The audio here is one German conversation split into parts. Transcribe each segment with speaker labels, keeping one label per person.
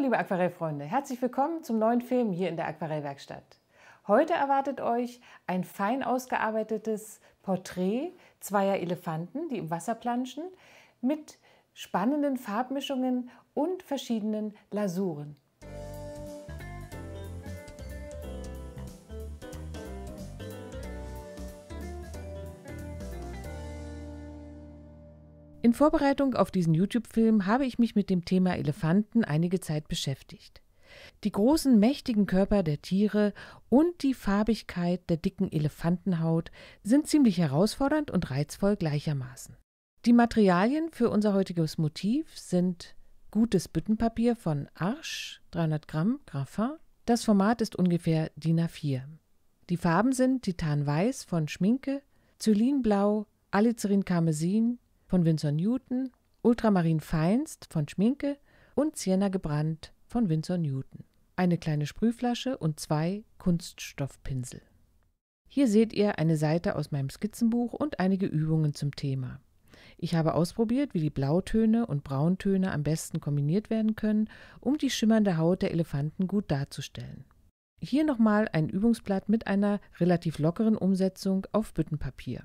Speaker 1: liebe Aquarellfreunde, herzlich willkommen zum neuen Film hier in der Aquarellwerkstatt. Heute erwartet euch ein fein ausgearbeitetes Porträt zweier Elefanten, die im Wasser planschen, mit spannenden Farbmischungen und verschiedenen Lasuren. In Vorbereitung auf diesen YouTube-Film habe ich mich mit dem Thema Elefanten einige Zeit beschäftigt. Die großen, mächtigen Körper der Tiere und die Farbigkeit der dicken Elefantenhaut sind ziemlich herausfordernd und reizvoll gleichermaßen. Die Materialien für unser heutiges Motiv sind gutes Büttenpapier von Arches, 300 Gramm, Graphit. Das Format ist ungefähr DIN A4. Die Farben sind Titanweiß von Schminke, Zylinblau, Alizarin Karmesin von Winsor Newton, Ultramarin Feinst von Schminke und Sienna gebrannt von Winsor Newton. Eine kleine Sprühflasche und 2 Kunststoffpinsel. Hier seht ihr eine Seite aus meinem Skizzenbuch und einige Übungen zum Thema. Ich habe ausprobiert, wie die Blautöne und Brauntöne am besten kombiniert werden können, um die schimmernde Haut der Elefanten gut darzustellen. Hier nochmal ein Übungsblatt mit einer relativ lockeren Umsetzung auf Büttenpapier.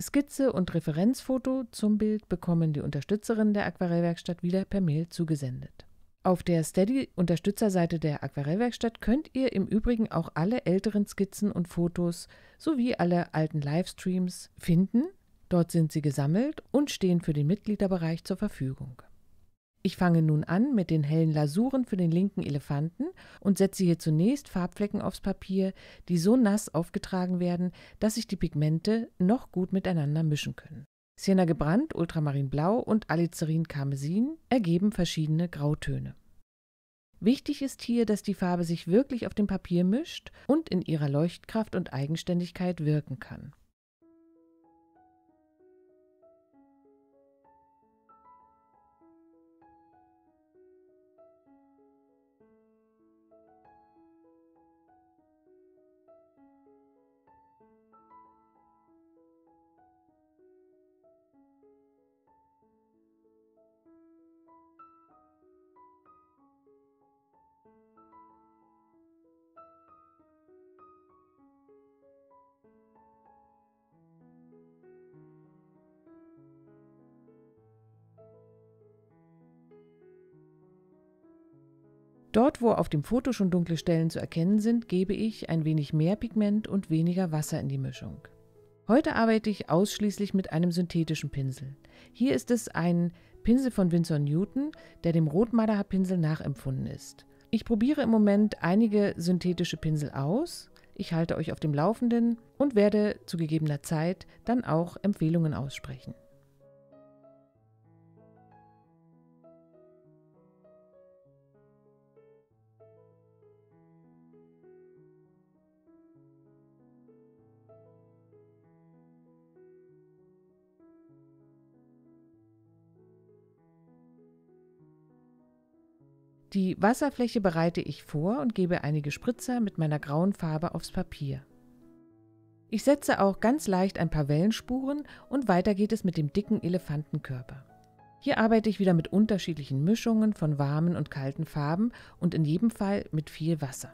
Speaker 1: Skizze und Referenzfoto zum Bild bekommen die Unterstützerinnen der Aquarellwerkstatt wieder per Mail zugesendet. Auf der Steady-Unterstützerseite der Aquarellwerkstatt könnt ihr im Übrigen auch alle älteren Skizzen und Fotos sowie alle alten Livestreams finden. Dort sind sie gesammelt und stehen für den Mitgliederbereich zur Verfügung. Ich fange nun an mit den hellen Lasuren für den linken Elefanten und setze hier zunächst Farbflecken aufs Papier, die so nass aufgetragen werden, dass sich die Pigmente noch gut miteinander mischen können. Sienna gebrannt, Ultramarinblau und Alizarin Karmesin ergeben verschiedene Grautöne. Wichtig ist hier, dass die Farbe sich wirklich auf dem Papier mischt und in ihrer Leuchtkraft und Eigenständigkeit wirken kann. Dort, wo auf dem Foto schon dunkle Stellen zu erkennen sind, gebe ich ein wenig mehr Pigment und weniger Wasser in die Mischung. Heute arbeite ich ausschließlich mit einem synthetischen Pinsel. Hier ist es ein Pinsel von Winsor Newton, der dem Rotmarderpinsel nachempfunden ist. Ich probiere im Moment einige synthetische Pinsel aus. Ich halte euch auf dem Laufenden und werde zu gegebener Zeit dann auch Empfehlungen aussprechen. Die Wasserfläche bereite ich vor und gebe einige Spritzer mit meiner grauen Farbe aufs Papier. Ich setze auch ganz leicht ein paar Wellenspuren und weiter geht es mit dem dicken Elefantenkörper. Hier arbeite ich wieder mit unterschiedlichen Mischungen von warmen und kalten Farben und in jedem Fall mit viel Wasser.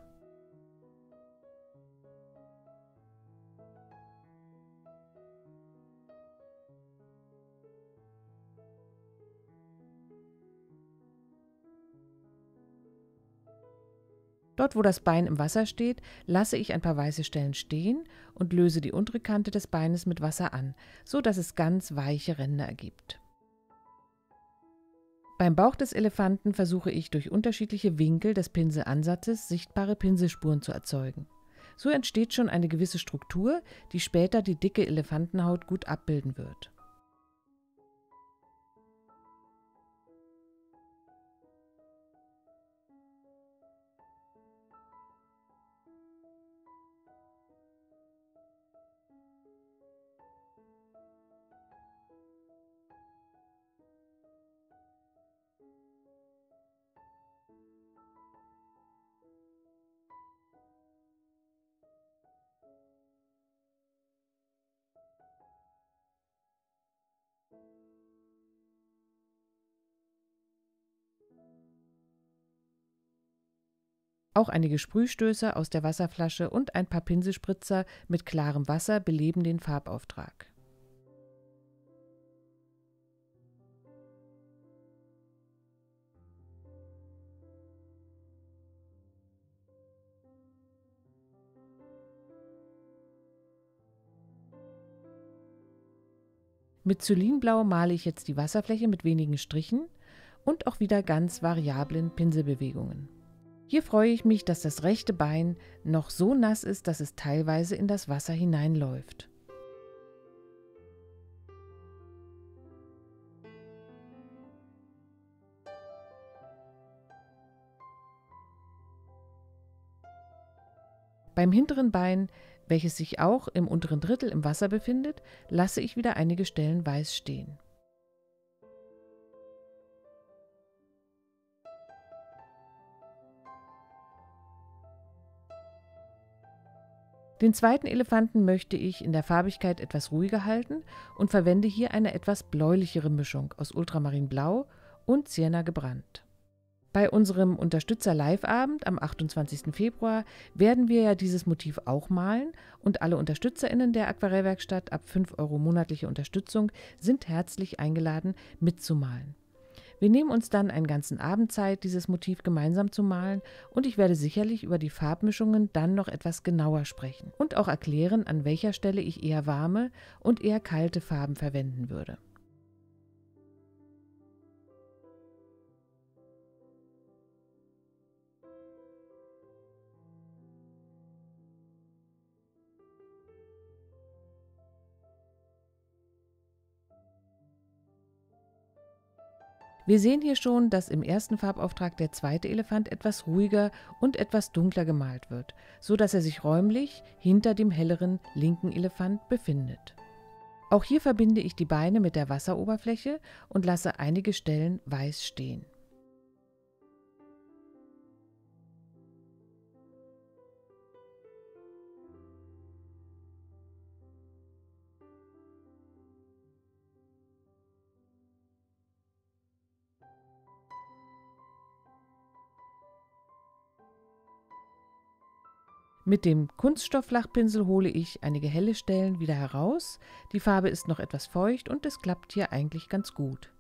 Speaker 1: Dort, wo das Bein im Wasser steht, lasse ich ein paar weiße Stellen stehen und löse die untere Kante des Beines mit Wasser an, so dass es ganz weiche Ränder ergibt. Beim Bauch des Elefanten versuche ich durch unterschiedliche Winkel des Pinselansatzes sichtbare Pinselspuren zu erzeugen. So entsteht schon eine gewisse Struktur, die später die dicke Elefantenhaut gut abbilden wird. Auch einige Sprühstöße aus der Wasserflasche und ein paar Pinselspritzer mit klarem Wasser beleben den Farbauftrag. Mit Zylinblau male ich jetzt die Wasserfläche mit wenigen Strichen und auch wieder ganz variablen Pinselbewegungen. Hier freue ich mich, dass das rechte Bein noch so nass ist, dass es teilweise in das Wasser hineinläuft. Beim hinteren Bein, welches sich auch im unteren Drittel im Wasser befindet, lasse ich wieder einige Stellen weiß stehen. Den zweiten Elefanten möchte ich in der Farbigkeit etwas ruhiger halten und verwende hier eine etwas bläulichere Mischung aus Ultramarinblau und Sienna gebrannt. Bei unserem Unterstützer-Live-Abend am 28. Februar werden wir ja dieses Motiv auch malen und alle UnterstützerInnen der Aquarellwerkstatt ab 5 € monatliche Unterstützung sind herzlich eingeladen, mitzumalen. Wir nehmen uns dann einen ganzen Abend Zeit, dieses Motiv gemeinsam zu malen und ich werde sicherlich über die Farbmischungen dann noch etwas genauer sprechen und auch erklären, an welcher Stelle ich eher warme und eher kalte Farben verwenden würde. Wir sehen hier schon, dass im ersten Farbauftrag der zweite Elefant etwas ruhiger und etwas dunkler gemalt wird, so dass er sich räumlich hinter dem helleren linken Elefant befindet. Auch hier verbinde ich die Beine mit der Wasseroberfläche und lasse einige Stellen weiß stehen. Mit dem Kunststoffflachpinsel hole ich einige helle Stellen wieder heraus. Die Farbe ist noch etwas feucht und es klappt hier eigentlich ganz gut.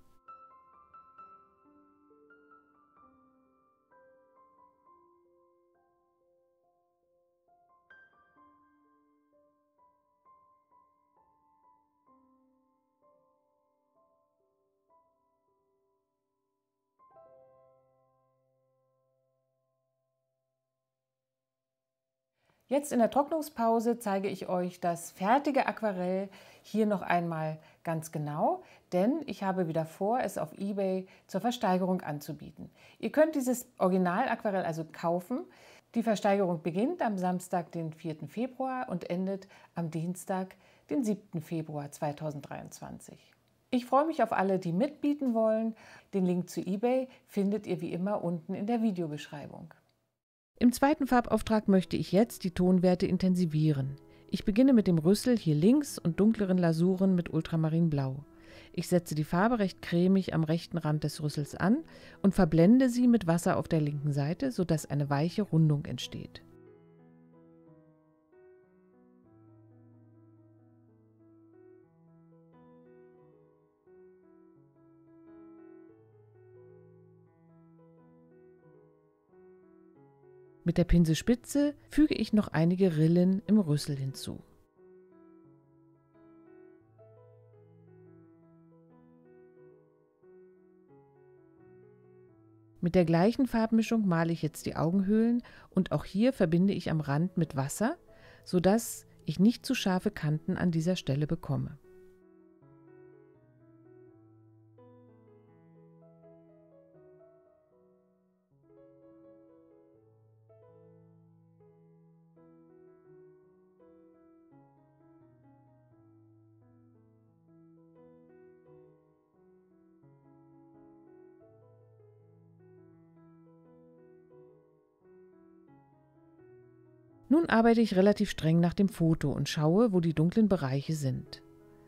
Speaker 1: Jetzt in der Trocknungspause zeige ich euch das fertige Aquarell hier noch einmal ganz genau, denn ich habe wieder vor, es auf eBay zur Versteigerung anzubieten. Ihr könnt dieses Original-Aquarell also kaufen. Die Versteigerung beginnt am Samstag, den 4. Februar und endet am Dienstag, den 7. Februar 2023. Ich freue mich auf alle, die mitbieten wollen. Den Link zu eBay findet ihr wie immer unten in der Videobeschreibung. Im zweiten Farbauftrag möchte ich jetzt die Tonwerte intensivieren. Ich beginne mit dem Rüssel hier links und dunkleren Lasuren mit Ultramarinblau. Ich setze die Farbe recht cremig am rechten Rand des Rüssels an und verblende sie mit Wasser auf der linken Seite, sodass eine weiche Rundung entsteht. Mit der Pinselspitze füge ich noch einige Rillen im Rüssel hinzu. Mit der gleichen Farbmischung male ich jetzt die Augenhöhlen und auch hier verbinde ich am Rand mit Wasser, sodass ich nicht zu scharfe Kanten an dieser Stelle bekomme. Nun arbeite ich relativ streng nach dem Foto und schaue, wo die dunklen Bereiche sind.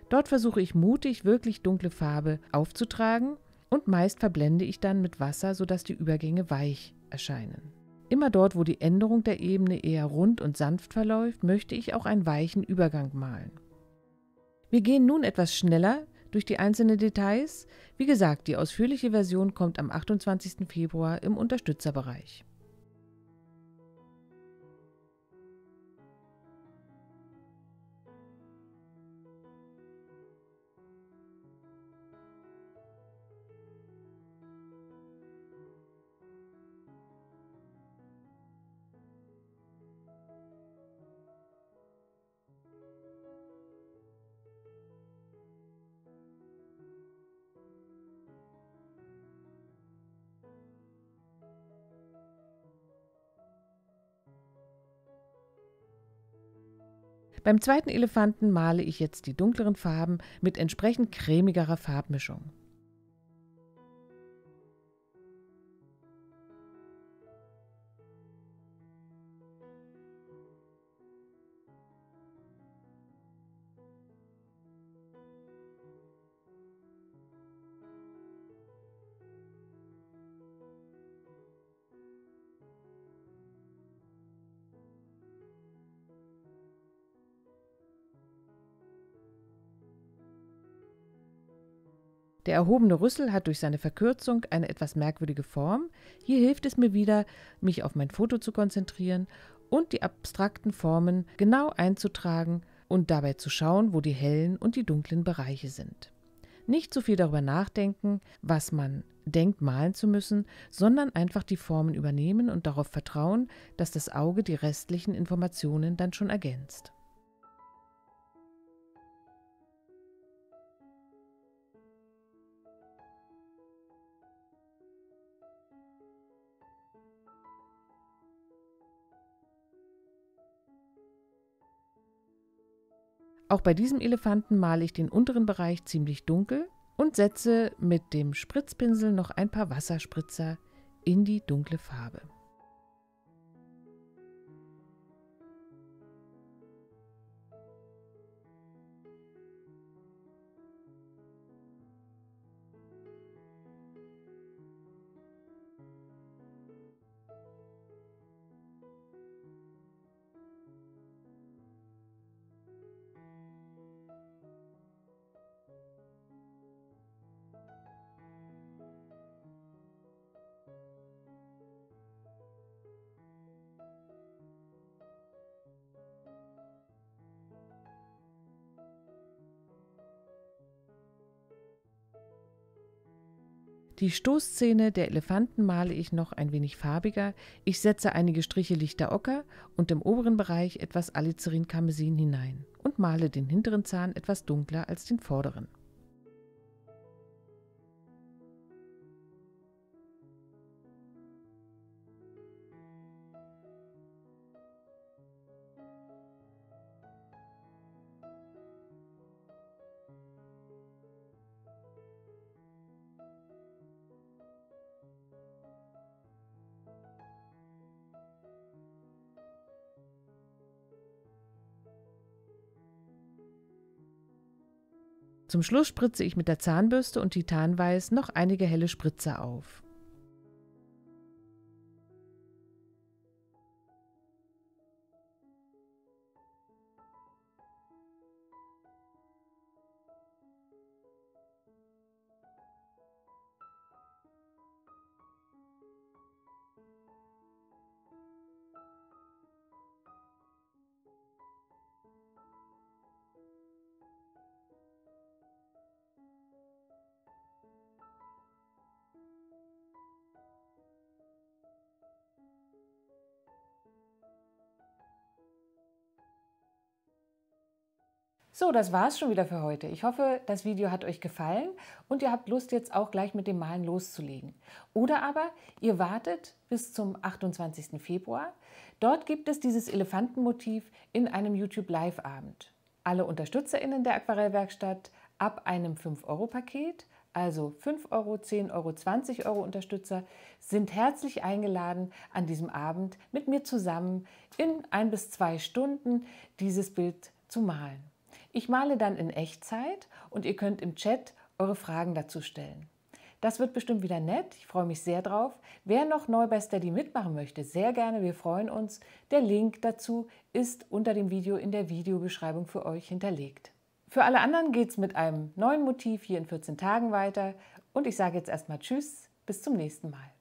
Speaker 1: Dort versuche ich mutig, wirklich dunkle Farbe aufzutragen und meist verblende ich dann mit Wasser, sodass die Übergänge weich erscheinen. Immer dort, wo die Änderung der Ebene eher rund und sanft verläuft, möchte ich auch einen weichen Übergang malen. Wir gehen nun etwas schneller durch die einzelnen Details. Wie gesagt, die ausführliche Version kommt am 28. Februar im Unterstützerbereich. Beim zweiten Elefanten male ich jetzt die dunkleren Farben mit entsprechend cremigerer Farbmischung. Der erhobene Rüssel hat durch seine Verkürzung eine etwas merkwürdige Form. Hier hilft es mir wieder, mich auf mein Foto zu konzentrieren und die abstrakten Formen genau einzutragen und dabei zu schauen, wo die hellen und die dunklen Bereiche sind. Nicht so viel darüber nachdenken, was man denkt malen zu müssen, sondern einfach die Formen übernehmen und darauf vertrauen, dass das Auge die restlichen Informationen dann schon ergänzt. Auch bei diesem Elefanten male ich den unteren Bereich ziemlich dunkel und setze mit dem Spritzpinsel noch ein paar Wasserspritzer in die dunkle Farbe. Die Stoßzähne der Elefanten male ich noch ein wenig farbiger. Ich setze einige Striche lichter Ocker und im oberen Bereich etwas Alizarin-Karmesin hinein und male den hinteren Zahn etwas dunkler als den vorderen. Zum Schluss spritze ich mit der Zahnbürste und Titanweiß noch einige helle Spritzer auf. So, das war's schon wieder für heute. Ich hoffe, das Video hat euch gefallen und ihr habt Lust, jetzt auch gleich mit dem Malen loszulegen. Oder aber ihr wartet bis zum 28. Februar. Dort gibt es dieses Elefantenmotiv in einem YouTube-Live-Abend. Alle UnterstützerInnen der Aquarellwerkstatt ab einem 5-Euro-Paket, also 5 Euro, 10 Euro, 20 Euro Unterstützer, sind herzlich eingeladen, an diesem Abend mit mir zusammen in 1 bis 2 Stunden dieses Bild zu malen. Ich male dann in Echtzeit und ihr könnt im Chat eure Fragen dazu stellen. Das wird bestimmt wieder nett. Ich freue mich sehr drauf. Wer noch neu bei Steady mitmachen möchte, sehr gerne. Wir freuen uns. Der Link dazu ist unter dem Video in der Videobeschreibung für euch hinterlegt. Für alle anderen geht es mit einem neuen Motiv hier in 14 Tagen weiter. Und ich sage jetzt erstmal Tschüss, bis zum nächsten Mal.